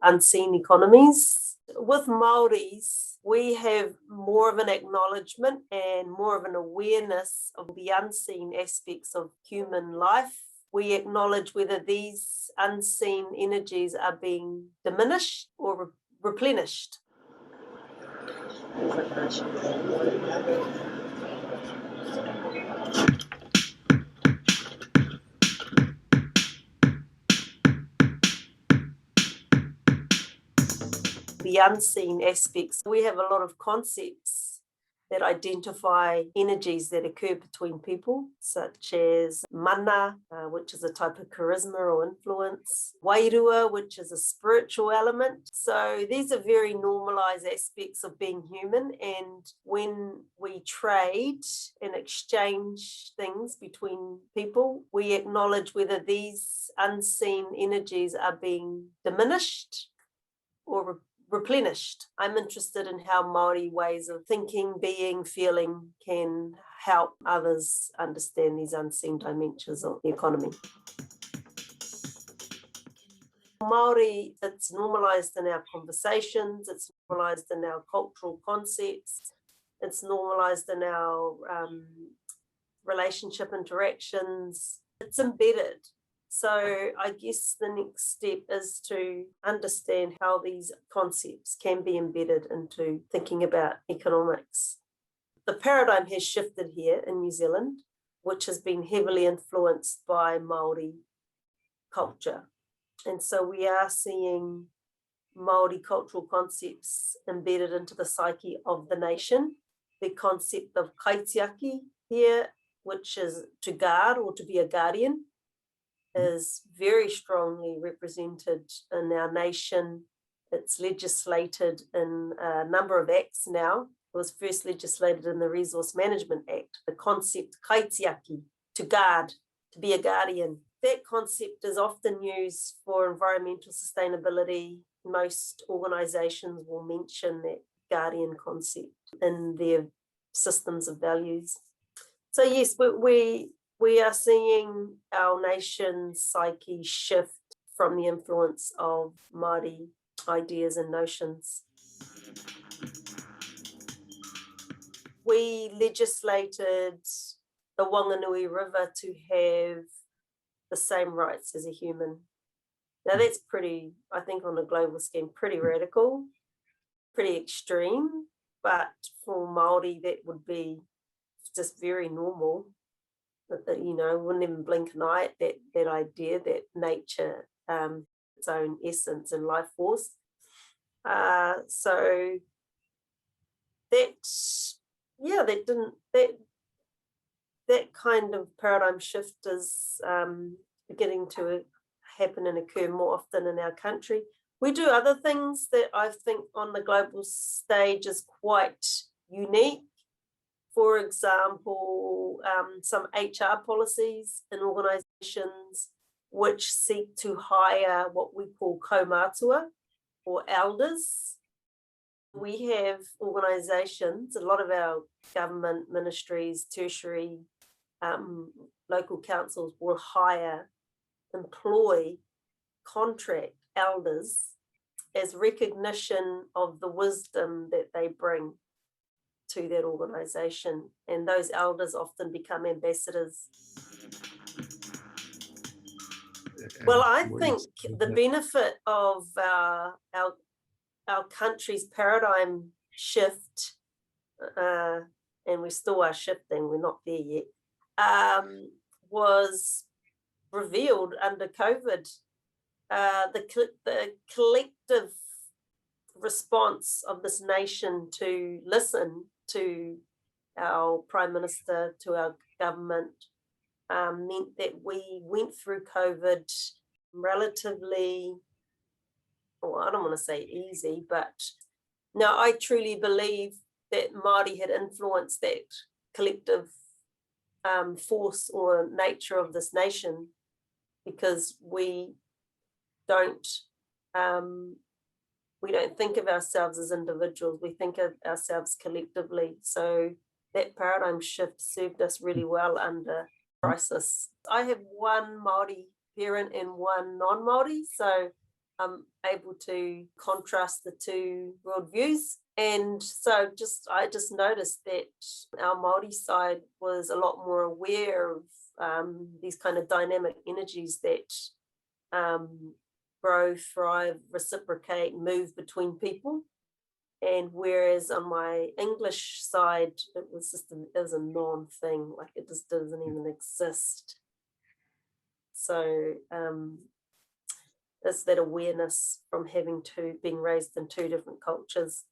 unseen economies. With Māoris, we have more of an acknowledgement and more of an awareness of the unseen aspects of human life. We acknowledge whether these unseen energies are being diminished or replenished. The unseen aspects. We have a lot of concepts that identify energies that occur between people, such as mana, which is a type of charisma or influence, wairua, which is a spiritual element. So these are very normalized aspects of being human. And when we trade and exchange things between people, we acknowledge whether these unseen energies are being diminished or replenished. I'm interested in how Māori ways of thinking, being, feeling can help others understand these unseen dimensions of the economy. Māori, it's normalised in our conversations, it's normalised in our cultural concepts, it's normalised in our relationship interactions, it's embedded. So I guess the next step is to understand how these concepts can be embedded into thinking about economics. The paradigm has shifted here in New Zealand, which has been heavily influenced by Māori culture. And so we are seeing Māori cultural concepts embedded into the psyche of the nation. The concept of kaitiaki here, which is to guard or to be a guardian, is very strongly represented in our nation. It's legislated in a number of acts now. It was first legislated in the Resource Management Act, the concept kaitiaki, to guard, to be a guardian. That concept is often used for environmental sustainability. Most organisations will mention that guardian concept in their systems of values. So yes, we are seeing our nation's psyche shift from the influence of Māori ideas and notions. We legislated the Whanganui River to have the same rights as a human. Now that's pretty, I think on a global scheme, pretty radical, pretty extreme, but for Māori that would be just very normal. That, you know, wouldn't even blink an eye at that idea that nature, its own essence and life force. So that kind of paradigm shift is beginning to happen and occur more often in our country. We do other things that I think on the global stage is quite unique. For example, some HR policies in organisations which seek to hire what we call kaumātua or elders. We have organisations, a lot of our government ministries, tertiary, local councils will employ, contract elders as recognition of the wisdom that they bring to that organisation, and those elders often become ambassadors. Well, I think the benefit of our country's paradigm shift, and we still are shifting, we're not there yet, was revealed under COVID. The collective response of this nation to listen to our Prime Minister, to our government, meant that we went through COVID relatively, well, I don't want to say easy, but no, I truly believe that Māori had influenced that collective force or nature of this nation, because we don't think of ourselves as individuals, we think of ourselves collectively. So that paradigm shift served us really well under crisis. I have one Māori parent and one non-Māori, so able to contrast the two worldviews. And so I just noticed that our Māori side was a lot more aware of these kind of dynamic energies that grow, thrive, reciprocate, move between people. And whereas on my English side, it was a non-thing, like it just doesn't even exist. So it's that awareness from being raised in two different cultures.